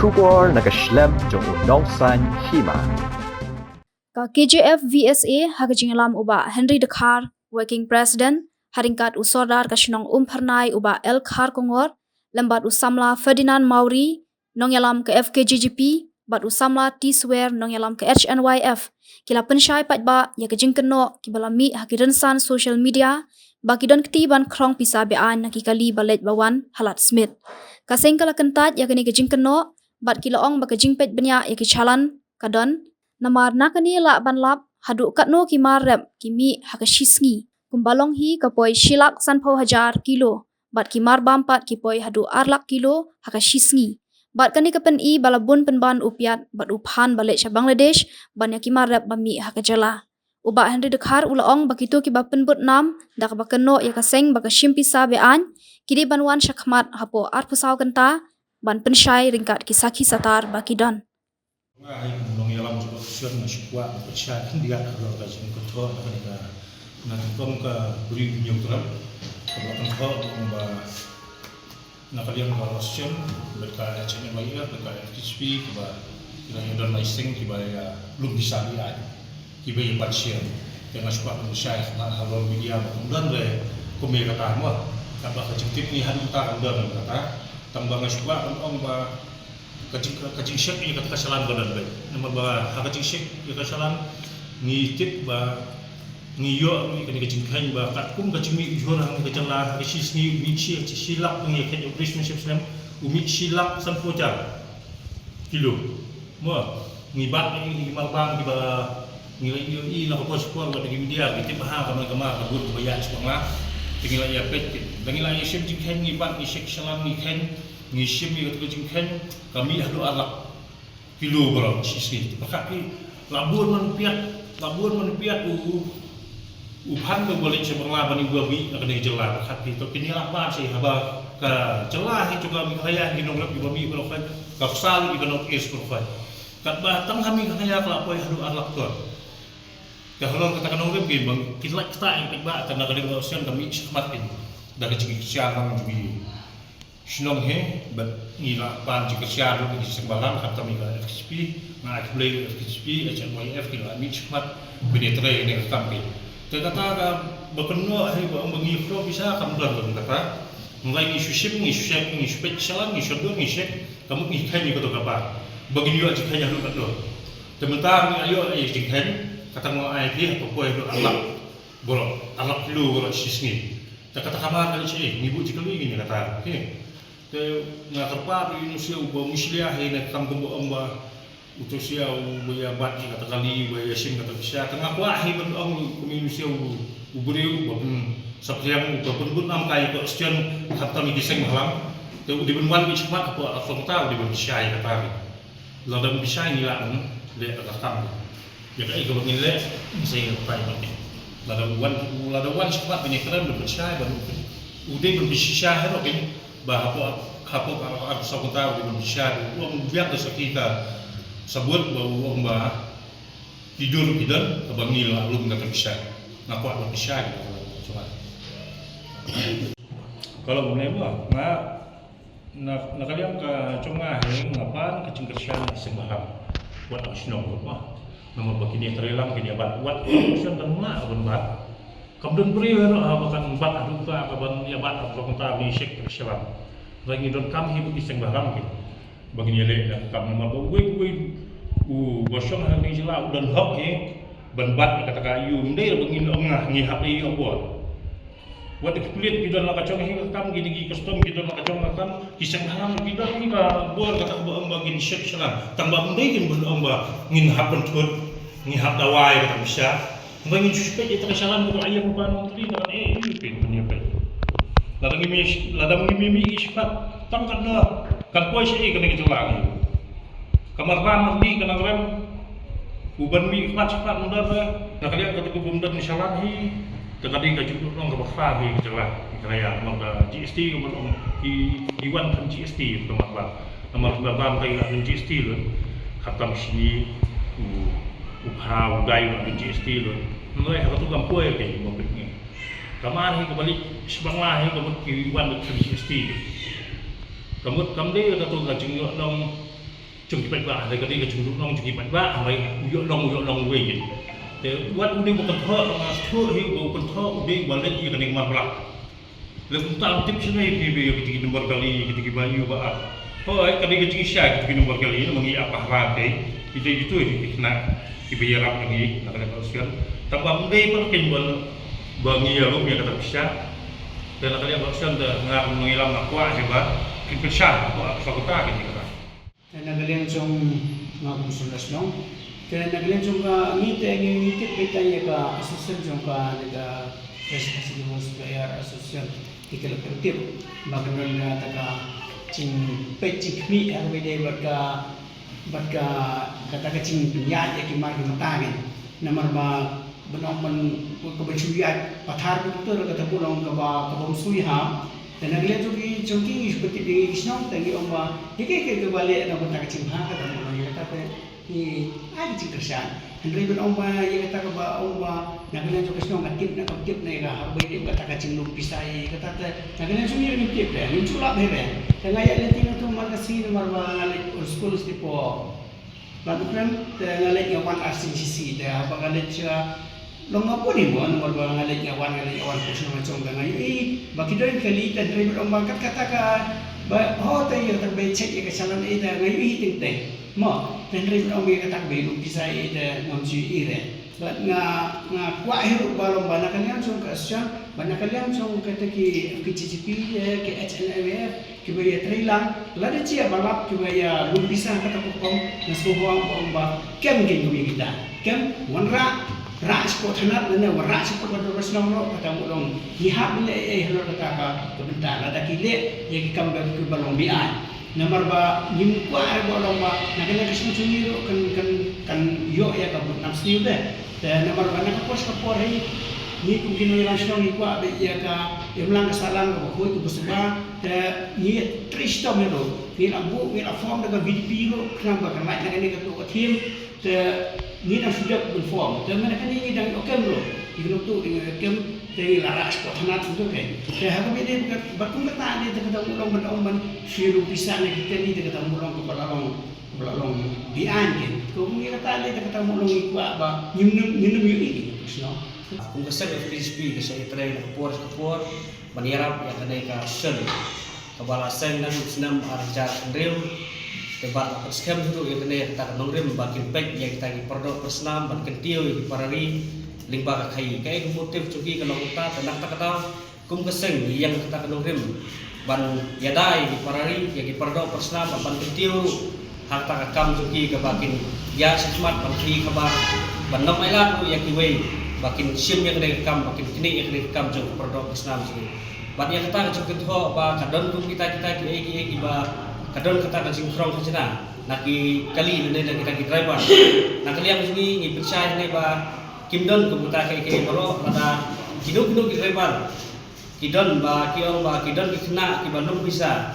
Shubor nakaslem jong udongsan hima. Ka KJF VSA hagajingalam uba Henry Dekhar, Working President, haringkat usodar kasinong Pharnai uba El Khar Kongor, lembat usamla Ferdinand Mauri, nongyalam ke FKGGP, bat usamla T-Swear nongyalam ke HNYF, kila pensyai patba ya kejingkeno kibalami hakirensan social media, baki don ketiban krong pisa bean nakikali balet bawan halat Smith. Kaseng kala kentat ya kini kejingkeno, bat kila ong bakajingpet benya ya kichalan, kadon, namar nakani la banlap hadu katno ki marrep kimi hakashisngi kumbalong hi kapoi shilak sanpau hajar kilo bat ki mar bampat ki poi hadu arlak kilo hakashisngi bat kani kapen I balabun penban upiat bat uphan balik sya Bangladesh ban ki marrep bami hakajala uba Henry Dekhar ulaong bakito ki bapen but nam dak bakeno ya kaseng bakashimpi sabe an kidi banwan syakmat hapo arpusau kenta ban pensyai ringkat kisaki satar bakidon. Ay nong yalam juga sian nasikwa percaya dia kalau kasih kontrol na tong ka beri nyok terap kalau kontrol ba na kalian kalau sian berka HM bayar berka FTP ba yang don licensing ki ya belum bisa dia ki bayar pasien yang nasikwa percaya na halal media dan re kumi kata mo tambah kecik ni hadu ta dan kata tambah nasikwa on ba kacing syek ni kata kesalahan badan baik. Nama bah kacing syek ni kesalahan ni tip bah ni yo ni kacing kain bah kat kum kacing mi jorang kacang lah resis ni mixi silap ni kacing operation system umi silap sampojar kilo. Mo ni bat ni malbang di bah ni I la ko sport buat di media kita bah kama kabut bayar semua tinggal ya pet tinggal ya syek kain ni bat ni syek salam ni kain ngishim ni kacing kain kami hadu alak kilo berapa sisi pakai labur manupiat upan tu boleh seberlah bani babi nak kena jelah pakai tu kini apa sih haba ke jelah juga mikaya ginong lep babi berapa kapsal ginong es berapa kat batang kami kaya kelapa hadu alak tu kalau katakan orang lebih bang kita yang baik karena kalau usian kami semakin dari segi siaran juga Sinong he, but nila pan jika siaru di sembalang kata mereka FKSP, nak boleh FKSP, HNYF kila micmat benetre dengan kampi. Terkata berpenuh hari bawa mengikro bisa kamu dah kata, mulai isu ship, isu spesialan, isu dua, kamu ikan juga tu kabar. Begini juga jika yang lu betul. Sementara ni ayo jika kata mau IP apa kau itu alak lu bolak sisni. Terkata kabar kali sih, ibu jika lu ini kata, okay. Nga terpadu Indonesia ubah musliah ini kampung amba utusia ubah bat kata kali ubah yasim kata bisa tengah kuahi berong Indonesia uberiu bahkan seperti ubah pun nam kaya ke sekian kata mikiseng malam tu di benwan bismat apa tahu di bensyai kata ladang bisai ni lah le kata ya kai kalau ni le saya kata ini ladang wan sepat ini keren bersyai baru udah berbisyai hero ini bahawa apa aku sabun tahu di Indonesia uang biar kita sebut bahwa uang tidur kita kebangil lalu nggak bisa ngaku apa bisa cuma kalau boleh buat nak kalian ke cuma yang ngapain kecing-kecilan sembaham buat asinong buat nama begini terlelang begini buat usian dan mana buat kemudian beri bahkan bat aduka kaban ya bat atau kontra ni syek tersilam lagi don kami hidup di sembahram gitu begini le kami mau we bosong hari jela dan hok ban bat kata kayu ndai begini ngah ngihap i obor buat kulit kita nak kacang hi kam gini custom kita nak kacang kan kisang haram kita ni ka bor kata begini syek salam tambah ndai kin ban ngin hapen tut ngihap dawai kata bisa Bagi suspek itu kesalahan untuk ayah bukan menteri dengan ini menyiapkan. Ladang ini ispat tangkat dah. Kan kau sih kena kejelang. Kamar ram ni kena rem. Uban mi cepat mudah dah. Nak kalian ketika bumdan misalan hi. Terkadang gaji orang kebakar hi kejelang. Kerana maka GST kemudian iwan kan GST tempat ram. Nomor ram kayak GST loh. Khatam sini. Upah gaya dengan GST tu, mulai aku tu kampung yang kayak mobil ni. Kamar ni kembali sebanglah yang kamu kiwan dengan GST. Kamu dia kata tu gaji orang chung kipat ba ada kali ke chung nong chung kipat ba amai yo long we gitu te wat udah bukan tho mas tho hi bukan tho udah balik ya kena mar belak lepas tak tip sini bi kita nomor kali kita bayu ba oh kali kita syak kita nomor kali ini mengi apa rate itu kena dibayar lagi nak kena kasihan tambah udah pakai bangi ya lu ya kata bisa dan kali kasihan dah ngap mengilam nak kuat sebab kita syak atau fakultas gitu kan nagaling song mga kusulas no kaya nagaling song ka ngiti kita ya ka asosyan song ka naga prestasi mo sa kaya asosyan ikalapirtip bagaimana na taka cing pecik mi ang bide bat ka kata cing pinyat ya kimar kimatangin namar ba benong kebencuyat pathar betul kata pulang ke bom sui ha dan agak lagi jogi seperti di Islam tadi omba dikek balik nak kata cimha kata orang yang kata ni ada cingkersan hendri ben omba yang kata ba omba nak kena jogi Islam aktif nak harbai dia kata cinglu pisai kata nak kena sumir ni tip dah ni sulap hebe dan ayat lenting tu markasi nomor ngalik sekolah tipo lalu kan ngalik yang asing sisi dah apa ngalik long apa ni buat nomor ngalik awan kursus macam dengan bagi doin kali dan dari berombakan katakan oh tadi yang terbaik cek yang kesalahan itu ngayu tinggi mau dan dari berombakan kata belum bisa itu ngamci ire kuat hidup balong banyak kalian song kasih banyak kalian song kata ki CCP ki HNMF ki bayar trilang lada cia balap ki bayar belum bisa kata hukum nasuhuang omba kem kita kem wanra ras ko thanat na ras ko do rasnong ro kata mulong lihap le halo kata ka kebentar ada kile ye ki kam ga ki balong bian nomor ba nim ko ar bolong ba na kena kasih suni ro kan yo ya ka but nafsi de dan nomor ba na ka pos ka por hi ni kum kino rasnong ni ko abe ya ka imlang kasalan ko ko tu busba de ni tristo mero ni abu ni form daga VDP ro kan ba kan na ni ka to team de ni dah sudah berform dan mereka ni dah okey bro ikut tu kem dari laras ko tanat tu kan saya harap ini berkum kata dia kata ulong siru pisan kita ni kata ulong kebalong bian kan kemudian kata dia kata ulong ikut apa minum ini no kung kasar FPSP kasi itray na kapor manirap yang kena ka sen kabalasan na sinam arja real debat skam dulu yang kena tak nongrim bakin pek yang kita perdo persnam bakin tio yang parari limba kai kai motif cuki kalau kita tenang tak tahu kum keseng yang kita nongrim ban yadai di parari yang perdo persnam bakin tio harta kam cuki ke bakin ya semat bakin kabar ban namailat yang kiwei bakin sim yang kena kam bakin kini yang kena kam jong perdo persnam cuki ban yang kita cuki tu ba kadon kum kita ki ba kadon kata kasing krong kacina naki kali nene kita ki driver nak kali yang sini ni percaya ni ba kimdon kemuta ke boro pada kidung ki driver kidon ba kidon ki kena ki bandung bisa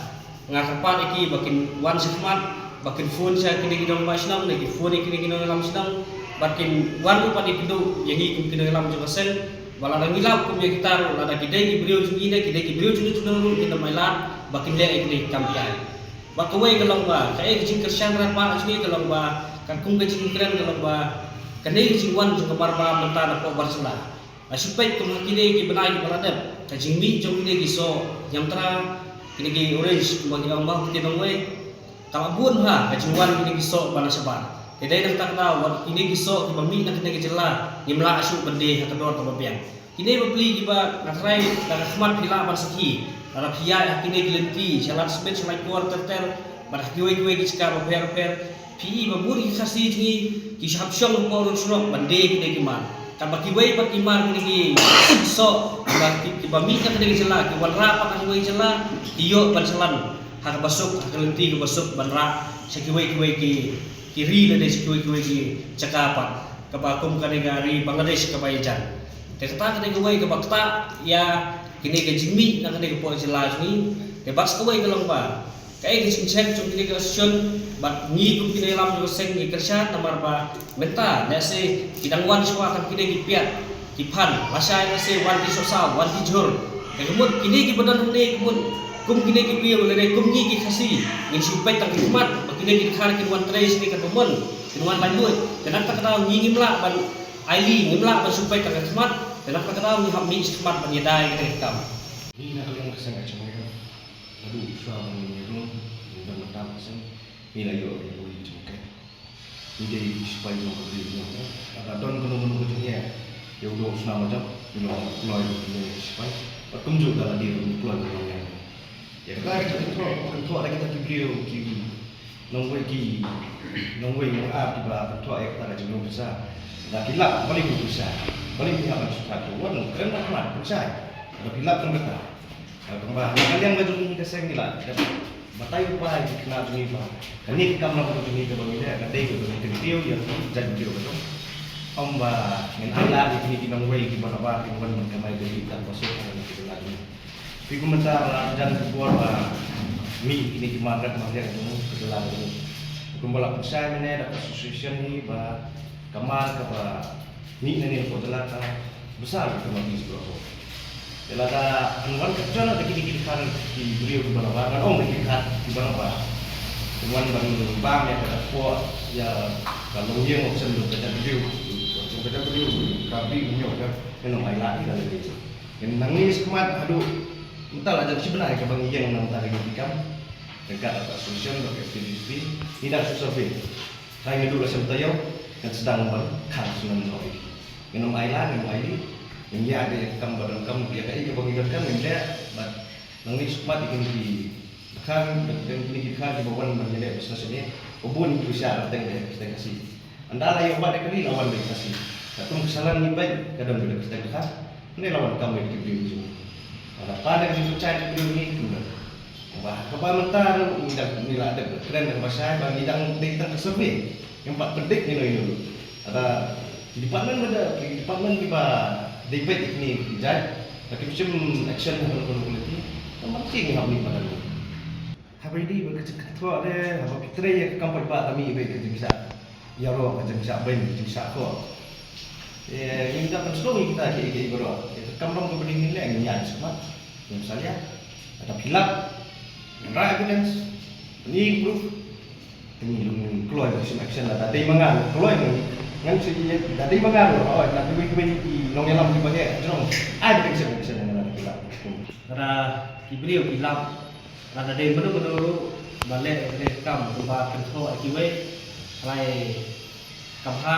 ngakapan iki bakin wan semat bakin phone saya kini kidong ba sinam ni phone kini kidong dalam sinam bakin wan upan kidu yang iki kidong dalam jelasen wala nang ilap kum ya kita lada kidai ki beliau jingine kidai ki beliau junu kita mailat bakin le iki kampian bakawai kalau ba kai kecing kersan rapa asli kalau ba kan kum kecing keren kalau ba kanai kecing wan juga barba mentana po barsela asupet kum kini ki benai baradep kecing mi jom kini ki so yang terang kini ki orange bagi orang bah kita nongwe kalabun ha kecing wan kini ki so bana sabar kedai dak tak tahu kini ki so ki mi nak kini ki jela nimla asu bende hakador to babiang kini beli ki ba natrai dak khmat pila barsaki Arab hiya kini gelenti salat sebet salat keluar tertel barah kiwe kiska per pi baburi khasi ni ki sabsyong ko rusrok bande kini kiman tabak kiwe pat imar kini so ki bami ka kini jela ki walra pat kiwe jela iyo bansalan hak basuk hak gelenti ke basuk banra sekiwe ki kiri le sekiwe ki cakapat kabakum ka negari Bangladesh ka bayajan tekta kini kiwe ke bakta ya kini ke jimi nak kini ke poin jelas ni debat sekawai kalau ba kai ke sincek cum kini ke sion bat ni kum kini lam jo seng ni kerja nomor ba menta nase kidang wan swa kan kini ki piat ki pan masai nase wan ki sosau wan ki jur kemud kini ki badan ni kemud kum kini ki brio le kum ni ki khasi ngin supaya tak khidmat kini ki khar ki wan trace ni ka domon wan lanjut tenak tak tahu ni ngimla ban aili ngimla ban supaya tak khidmat tenak tak tahu ni ham ni khidmat ban yadai ke kam Ini nak yang kesan macam ni kan. Aduh, suara ni tu, dan letak kesan. Ini lagi orang yang boleh cakap. Ini jadi supaya orang berdiri. Ada don kena macam ni. Ya udah senang macam, bila keluar ini supaya. Perkum juga lah dia keluar orang yang. Ya kita ketua ada kita kibrio kibi. Nongway yang apa tiba ketua yang kita ada jumlah besar. Dah kilap paling besar. Paling pihak masyarakat tu, wan kena kemat besar. Bila pun kata, kembali kalian baju ni keseng ni lah. Batai upah kena ni bah. Kini kita nak baju ni kalau ni ada dek tu ni dia yang jadi dia betul. Amba dengan Allah di sini kita mulai di mana-mana kita pun kembali dari kita masuk dalam kita lagi. Tapi komentar jangan keluar mi ini di mana kita itu lagi. Kembali saya ni ada association ni bah kamar kapa mi ni hotelan besar kita lagi seberapa. Kalau ada anuan kecil ada kini kan di beliau di bawah kan di bawah teman bang yang ada kuat ya kalau dia option tu kita beliau kami punya kan kena mai lagi kalau itu yang nangis kemat aduh entahlah jadi sebenarnya ke bang yang nang tadi kita dekat atas solution untuk aktiviti tidak susah saya dulu rasa tahu dan sedang berkan sunan lagi kena mai lagi yang dia ada gambar kamu dia kayak kebangitan yang dia nangis sempat di kan dan ini kita di bawah menjadi bisnis ini ubun bisa datang kita kasih anda yang buat kali lawan kita kasih satu kesalahan ni baik kadang kita kasih ini lawan kamu di video ada pada kita percaya di video ini wah kepada mentar nilai ada keren dan bahasa bagi yang kita survei yang pak pedik ini ada di department kita debate ini dijad, tapi macam action kalau quality, mesti ni hamil pada lu. Hari ini berketua deh, apa fitrah yang kampung pak kami baik kerja bisa, ya roh kerja bisa baik kerja bisa kok. Ini kita penselu kita kiki bro, kampung kepentingan ni yang nyat semua. Misalnya ada pilot, raw evidence, ini proof, ini keluar dari action ada dari mana keluar ini. Yang sih dari mengaruh, tapi di nongelam di bagai, jangan ada bisa dengan kita. Karena kibrio kilam, karena dari benar-benar balik dari kam, ubah kontrol akibat, mulai kamha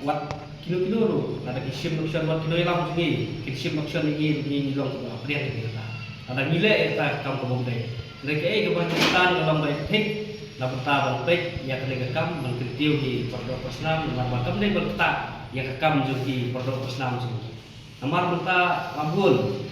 buat kilo tu, ada kisim option buat kilo elam sini, kisim option ini long upgrade kita. Ada nilai kita kam kebudayaan. Mereka kebanyakan dalam baik dapat tahu baik yang kena kam mengkritik di produk Islam, nama kam ni berkata yang kam juga produk Islam juga. Namar berkata lambul,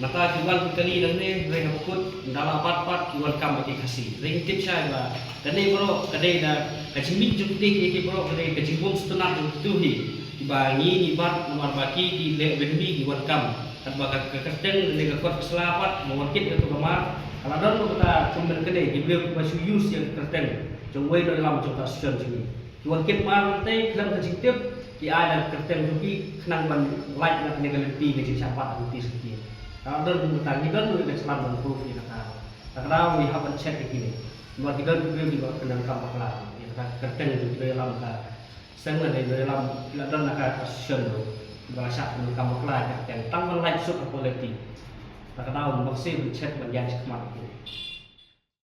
maka jual kali dan ni mereka pukul dalam part jual kam bagi kasih. Mereka tip saya bah, dan ni bro, kadai dah kacimit juga ni bro, kadai kacimpun setengah tu hi. Dibangi ibat namar baki di lebih jual kam. Dan bakal kekerjaan mereka kuat keselamat, mewakil itu kamar. Kalau ada tu kita cuma kedai, dibeli masih use yang kerten, cuma dalam contoh sejarah sini. Jual kit mar nanti dalam kecil di ada kerten juga kenang ban light nak kena lebih kecil siapa nanti sekian. Kalau ada tu kita kita tu kita selalu improve kita tahu. Tak tahu we have a check begini. Cuma kita juga di kenang kamar lah. Kita kerten itu di dalam kita. Sehingga di dalam kita ada nak sejarah tu. Bahasa kenang kamar lah yang tambah light super quality. Tak tahu maksud cek berjaya sekemat itu.